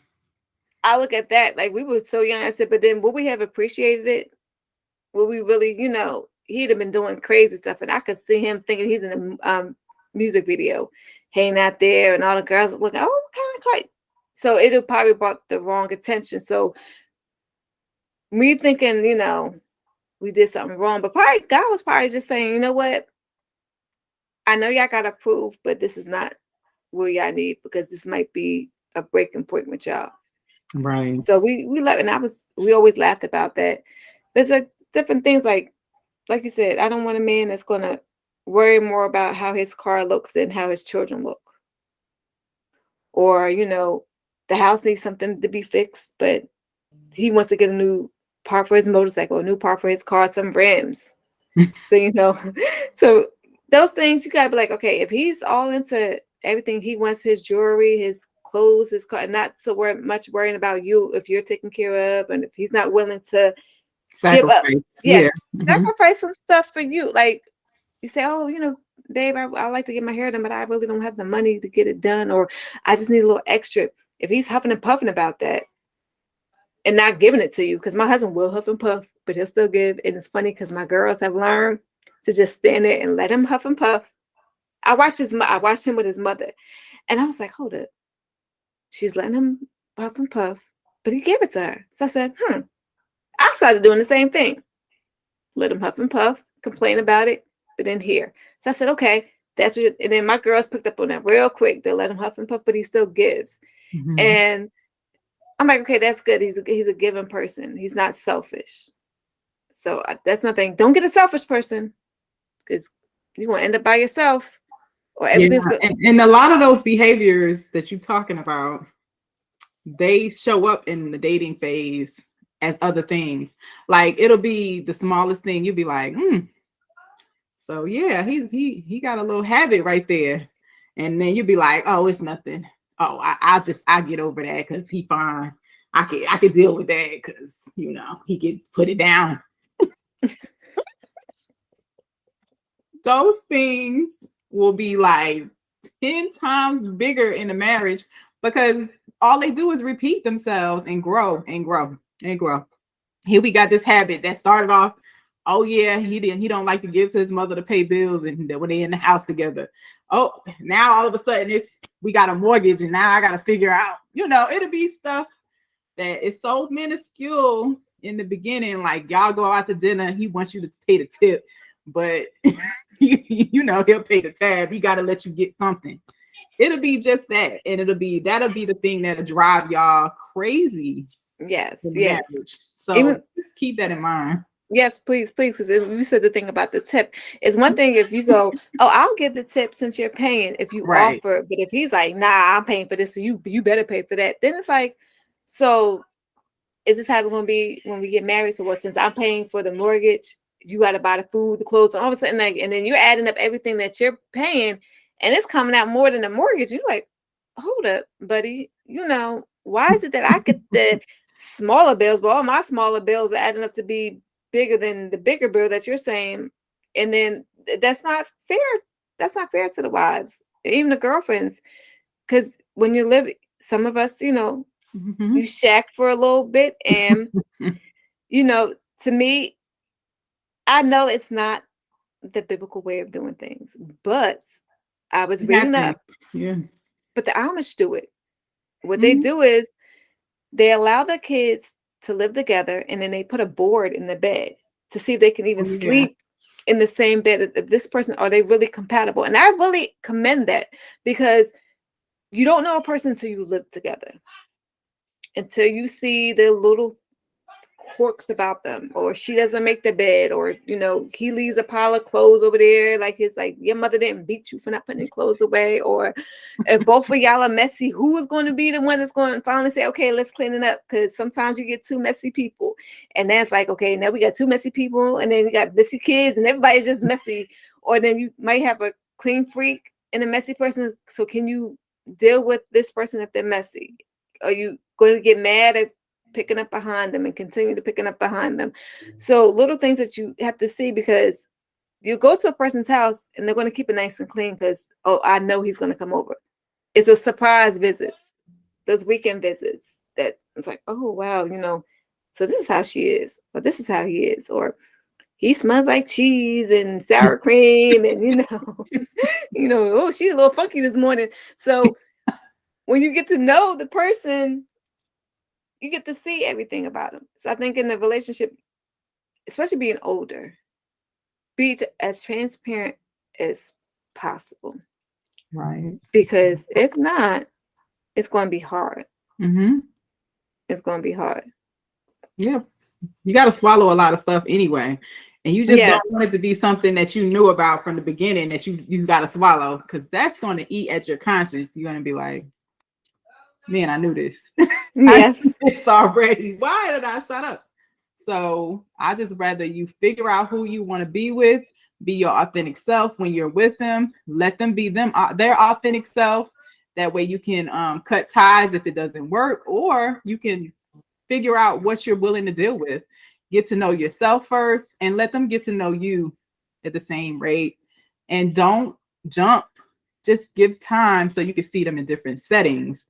I look at that, like we were so young. I said, but then would we have appreciated it? Would we really, you know, he'd have been doing crazy stuff. And I could see him thinking he's in a music video, hanging out there, and all the girls looking, oh, what kind of car? So it'll probably brought the wrong attention. So me thinking, you know, we did something wrong, but probably God was probably just saying, you know what? I know y'all got approved, but this is not where y'all need, because this might be a breaking point with y'all. Right. So we let, and we always laughed about that. There's different things like you said, I don't want a man that's gonna worry more about how his car looks than how his children look. Or, you know, the house needs something to be fixed, but he wants to get a new part for his motorcycle, a new part for his car, some rims. So, you know, so those things you gotta be like, okay, if he's all into everything, he wants his jewelry, his clothes, his car, not so much worrying about you if you're taken care of, and if he's not willing to sacrifice, sacrifice some stuff for you. Like you say, oh, you know, babe, I like to get my hair done, but I really don't have the money to get it done, or I just need a little extra. If he's huffing and puffing about that and not giving it to you, because my husband will huff and puff, but he'll still give. And it's funny because my girls have learned to just stand there and let him huff and puff. I watched him with his mother, and I was like, hold it. She's letting him puff and puff, but he gave it to her. So I said, I started doing the same thing. Let him huff and puff, complain about it, but then here. So I said, okay, that's what. And then my girls picked up on that real quick. They let him huff and puff, but he still gives. Mm-hmm. And I'm like, okay, that's good. He's a giving person. He's not selfish. So that's nothing. Don't get a selfish person, because you're gonna end up by yourself. Or everything's good. And a lot of those behaviors that you're talking about, they show up in the dating phase as other things. Like it'll be the smallest thing. You'll be like, so yeah, he got a little habit right there. And then you'll be like, oh, it's nothing. Oh, I get over that because he fine. I could deal with that because, you know, he could put it down. Those things will be like 10 times bigger in a marriage, because all they do is repeat themselves and grow and grow and grow. Here we got this habit that started off, oh yeah, he don't like to give to his mother to pay bills, and when they in the house together. Oh, now all of a sudden we got a mortgage, and now I got to figure out, you know, it'll be stuff that is so minuscule in the beginning. Like y'all go out to dinner, he wants you to pay the tip, but you know, he'll pay the tab. He got to let you get something. It'll be just that. And that'll be the thing that'll drive y'all crazy. Yes. So just keep that in mind. Yes, please. Because you said the thing about the tip. It's one thing if you go, oh, I'll give the tip since you're paying, if you offer. But if he's like, nah, I'm paying for this, so you better pay for that. Then it's like, so is this how it's going to be when we get married? So what, since I'm paying for the mortgage, you got to buy the food, the clothes, and all of a sudden, like, and then you're adding up everything that you're paying, and it's coming out more than the mortgage. You're like, hold up, buddy. You know, why is it that I get the smaller bills, but all my smaller bills are adding up to be bigger than the bigger bill that you're saying? And then that's not fair. That's not fair to the wives. even the girlfriends, because when you live, some of us, you Mhm. shack for a little bit, and to me, I know it's not the biblical way of doing things, but I was It reading happens. up, Yeah. but the Amish do it. What they Mhm. do is they allow the kids to live together, and then they put a board in the bed to see if they can even Oh, yeah. sleep in the same bed as this person. Are they really compatible? And I really commend that, because you don't know a person until you live together, until you see the little quirks about them, or she doesn't make the bed, or he leaves a pile of clothes over there, like your mother didn't beat you for not putting your clothes away, or if both of y'all are messy, who is going to be the one that's going to finally say, okay, let's clean it up? Because sometimes you get two messy people, and then it's like, okay, now we got two messy people, and then we got messy kids, and everybody's just messy. Or then you might have a clean freak and a messy person. So can you deal with this person if they're messy? Are you going to get mad at picking up behind them and continue to picking up behind them? So little things that you have to see, because you go to a person's house and they're going to keep it nice and clean because, oh, I know he's going to come over. It's a surprise visits, those weekend visits that it's like, oh, wow, so this is how she is, or this is how he is, or he smells like cheese and sour cream, and oh, she's a little funky this morning. So when you get to know the person, you get to see everything about them. So I think in the relationship, especially being older, be as transparent as possible, Right. because if not, it's going to be hard. Mhm. It's going to be hard. Yeah. You got to swallow a lot of stuff anyway. And you just don't Yes. want it to be something that you knew about from the beginning that you got to swallow, because that's going to eat at your conscience. You're going to be like, man, I knew this. I Yes. knew this already. Why did I sign up? So I just rather you figure out who you want to be your authentic self when you're with them. Let them be their authentic self. That way you can cut ties if it doesn't work, or you can figure out what you're willing to deal with. Get to know yourself first and let them get to know you at the same rate. And don't jump. Just give time so you can see them in different settings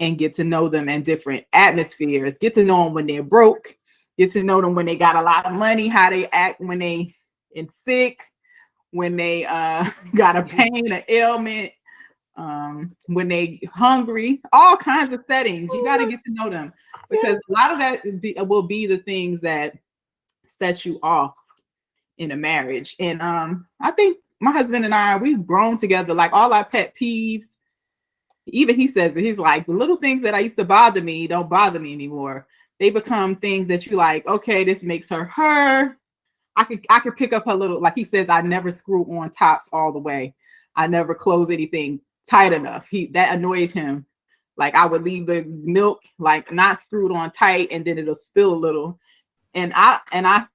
and get to know them in different atmospheres. Get to know them when they're broke. Get to know them when they got a lot of money, how they act when they in sick, when they got a pain, an ailment, when they hungry, all kinds of settings. You got to get to know them, because a lot of that will be the things that set you off in a marriage. And I think my husband and I, we've grown together. Like all our pet peeves, even he says it, he's like, the little things that I used to bother me don't bother me anymore. They become things that you like, okay, this makes her. I could pick up her little, like he says, I never screw on tops all the way. I never close anything tight enough. That annoys him. Like I would leave the milk like not screwed on tight, and then it'll spill a little. And I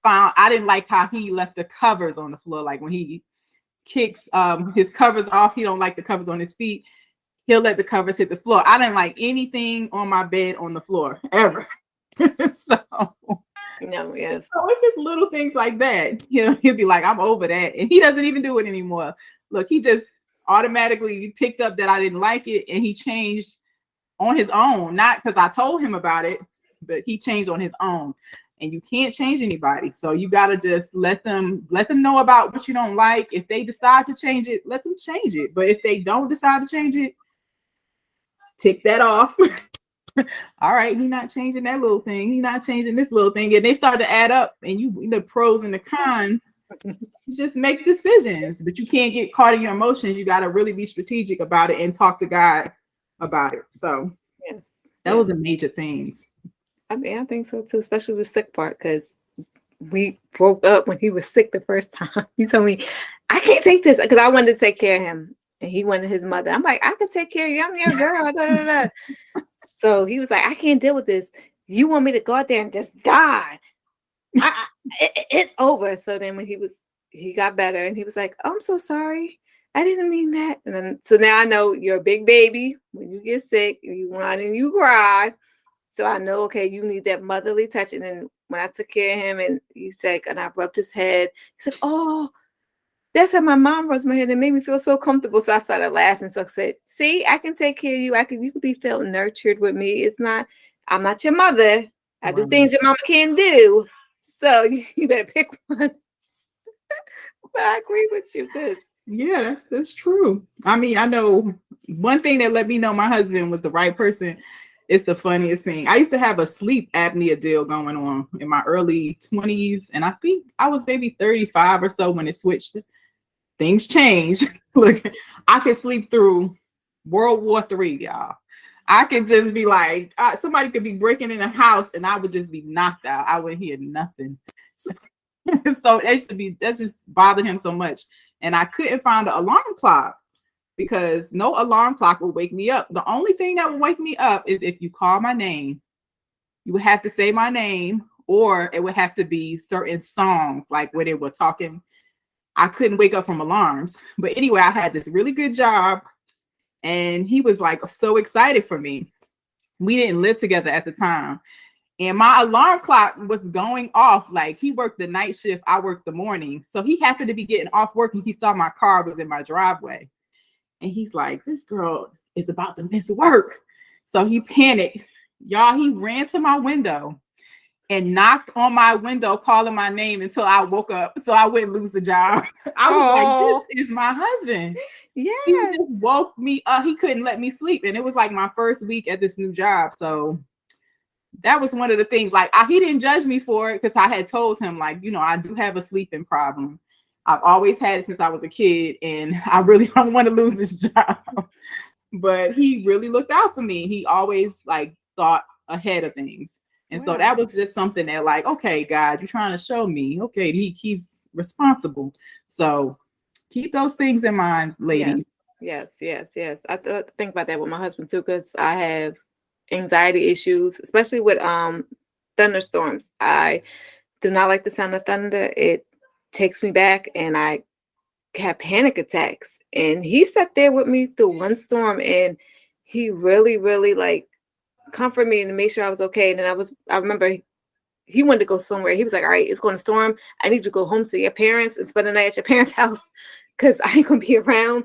found I didn't like how he left the covers on the floor. Like when he kicks his covers off, he don't like the covers on his feet. He'll let the covers hit the floor. I didn't like anything on my bed on the floor ever. So No, yes. so it's just little things like that. He'll be like, I'm over that. And he doesn't even do it anymore. Look, he just automatically picked up that I didn't like it, and he changed on his own. Not because I told him about it, but he changed on his own. And you can't change anybody. So you gotta just let them know about what you don't like. If they decide to change it, let them change it. But if they don't decide to change it, tick that off. All right, he's not changing that little thing. He's not changing this little thing. And they start to add up, and the pros and the cons, you just make decisions. But you can't get caught in your emotions. You got to really be strategic about it and talk to God about it. So Yes. that was a major things. I mean, I think so too, especially the sick part, because we broke up when he was sick the first time. He told me, I can't take this, because I wanted to take care of him, and he wanted his mother. I'm like, I can take care of you. I'm your girl. Da, da, da. So he was like, I can't deal with this. You want me to go out there and just die? It's over. So then when he got better, and he was like, oh, I'm so sorry. I didn't mean that. And then, so now I know you're a big baby. When you get sick, you whine and you cry. So I know, okay, you need that motherly touch. And then when I took care of him, and he said, and I rubbed his head, he said, oh, That's how my mom rose my head and made me feel so comfortable. So I started laughing. So I said, see, I can take care of you. You can be felt nurtured with me. I'm not your mother. I do things your mama can't do. So you better pick one. But I agree with you, because Yeah, that's true. I mean, I know one thing that let me know my husband was the right person. It's the funniest thing. I used to have a sleep apnea deal going on in my early 20s, and I think I was maybe 35 or so when it switched. Things changed. Look, I could sleep through World War III, y'all. I could just be like, somebody could be breaking in a house and I would just be knocked out. I wouldn't hear nothing. So, so that just bothered him so much. And I couldn't find an alarm clock because no alarm clock would wake me up. The only thing that would wake me up is if you call my name. You would have to say my name, or it would have to be certain songs, like where they were talking. I couldn't wake up from alarms. But anyway, I had this really good job, and he was like so excited for me. We didn't live together at the time. And my alarm clock was going off. Like, he worked the night shift, I worked the morning. So he happened to be getting off work and he saw my car was in my driveway. And he's like, this girl is about to miss work. So he panicked. Y'all, he ran to my window and knocked on my window, calling my name until I woke up so I wouldn't lose the job. I was like, this is my husband. Yeah. He just woke me up. He couldn't let me sleep. And it was like my first week at this new job. So that was one of the things. Like, he didn't judge me for it because I had told him, like, you know, I do have a sleeping problem. I've always had it since I was a kid, and I really don't want to lose this job. But he really looked out for me. He always like thought ahead of things. And so that was just something that, like, okay, God, you're trying to show me, okay, he's responsible. So keep those things in mind, ladies. Yes. I think about that with my husband too, because I have anxiety issues, especially with thunderstorms. I do not like the sound of thunder. It takes me back, and I have panic attacks. And he sat there with me through one storm, and he really, really like comforted me and made sure I was okay. And then I remember he wanted to go somewhere. He was like, all right, it's going to storm. I need you to go home to your parents and spend the night at your parents' house because I ain't going to be around.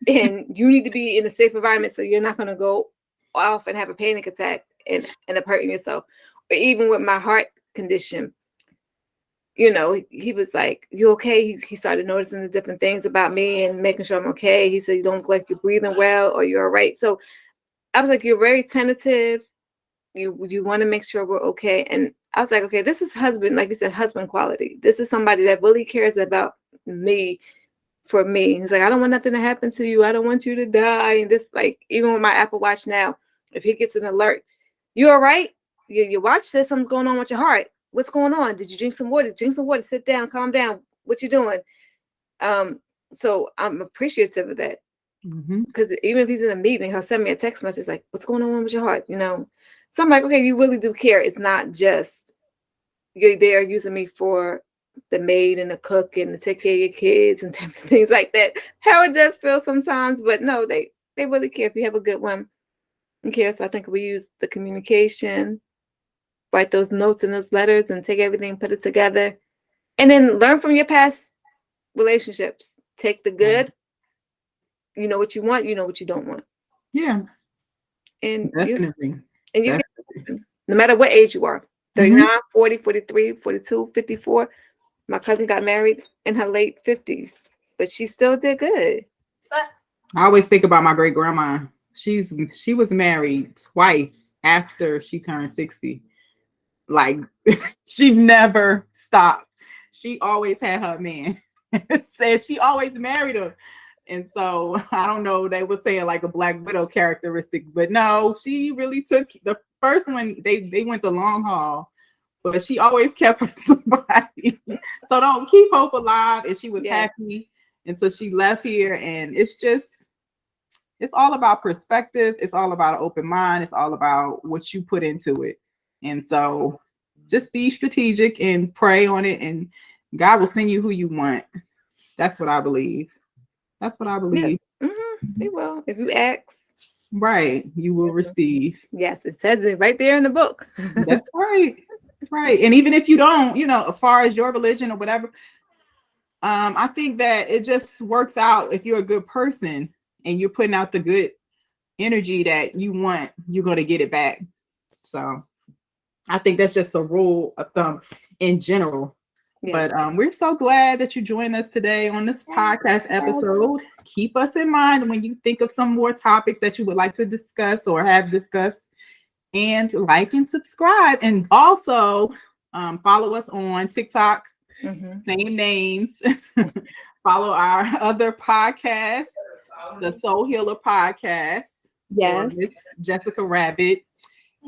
And you need to be in a safe environment so you're not going to go off and have a panic attack and end up hurting yourself. Or even with my heart condition, you know, he was like, you okay? He started noticing the different things about me and making sure I'm okay. He said, you don't look like you're breathing well, or you're all right. So I was like, you're very tentative. You want to make sure we're okay. And I was like, okay, this is husband, like you said, husband quality. This is somebody that really cares about me for me. He's like, I don't want nothing to happen to you. I don't want you to die. And this, like, even with my Apple Watch now, if he gets an alert, you all right? Your watch says something's going on with your heart. What's going on? Did you drink some water? Drink some water. Sit down. Calm down. What you doing? So I'm appreciative of that. Because even if he's in a meeting, he'll send me a text message like, what's going on with your heart? You know? So I'm like, okay, you really do care. It's not just you're there using me for the maid and the cook and to take care of your kids and things like that. How it does feel sometimes, but no, they really care. If you have a good one and care. So I think we use the communication, write those notes and those letters and take everything, put it together, and then learn from your past relationships. Take the good. You know what you want. You know what you don't want. Yeah. And definitely. No matter what age you are, 39, 40, 43, 42, 54. My cousin got married in her late 50s, but she still did good. I always think about my great grandma. She was married twice after she turned 60. Like, she never stopped. She always had her man. Said she always married him. And so I don't know, they would say like a Black Widow characteristic, but no, she really took the first one. They went the long haul, but she always kept her somebody. So don't keep hope alive. And she was happy until she left here. And it's all about perspective. It's all about an open mind. It's all about what you put into it. And so just be strategic and pray on it, and God will send you who you want. That's what I believe. That's what I believe. Yes. He will. If you ask, right, you will receive. Yes, it says it right there in the book. That's right. Right. And even if you don't, you know, as far as your religion or whatever, I think that it just works out if you're a good person and you're putting out the good energy that you want, you're going to get it back. So I think that's just the rule of thumb in general. Yeah. But we're so glad that you joined us today on this podcast episode. Keep us in mind when you think of some more topics that you would like to discuss or have discussed. And like and subscribe. And also follow us on TikTok. Same names. Follow our other podcast, the Soul Healer Podcast. Yes. Miss Jessica Rabbit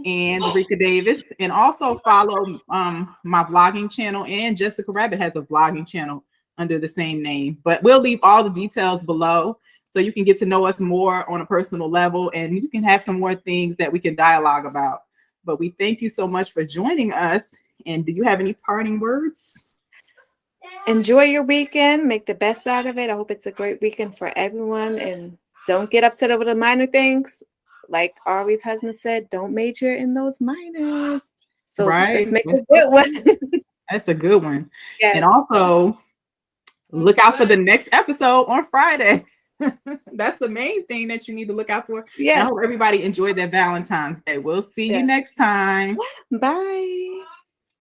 and Rika Davis. And also follow my vlogging channel. And Jessica Rabbit has a vlogging channel under the same name. But we'll leave all the details below so you can get to know us more on a personal level. And you can have some more things that we can dialogue about. But we thank you so much for joining us. And do you have any parting words? Enjoy your weekend. Make the best out of it. I hope it's a great weekend for everyone. And don't get upset over the minor things. Like Ari's husband said, don't major in those minors. So let's make a good one. That's a good one. Yes. And also, look out for the next episode on Friday. That's the main thing that you need to look out for. Yeah. I hope everybody enjoyed their Valentine's Day. We'll see you next time. Bye.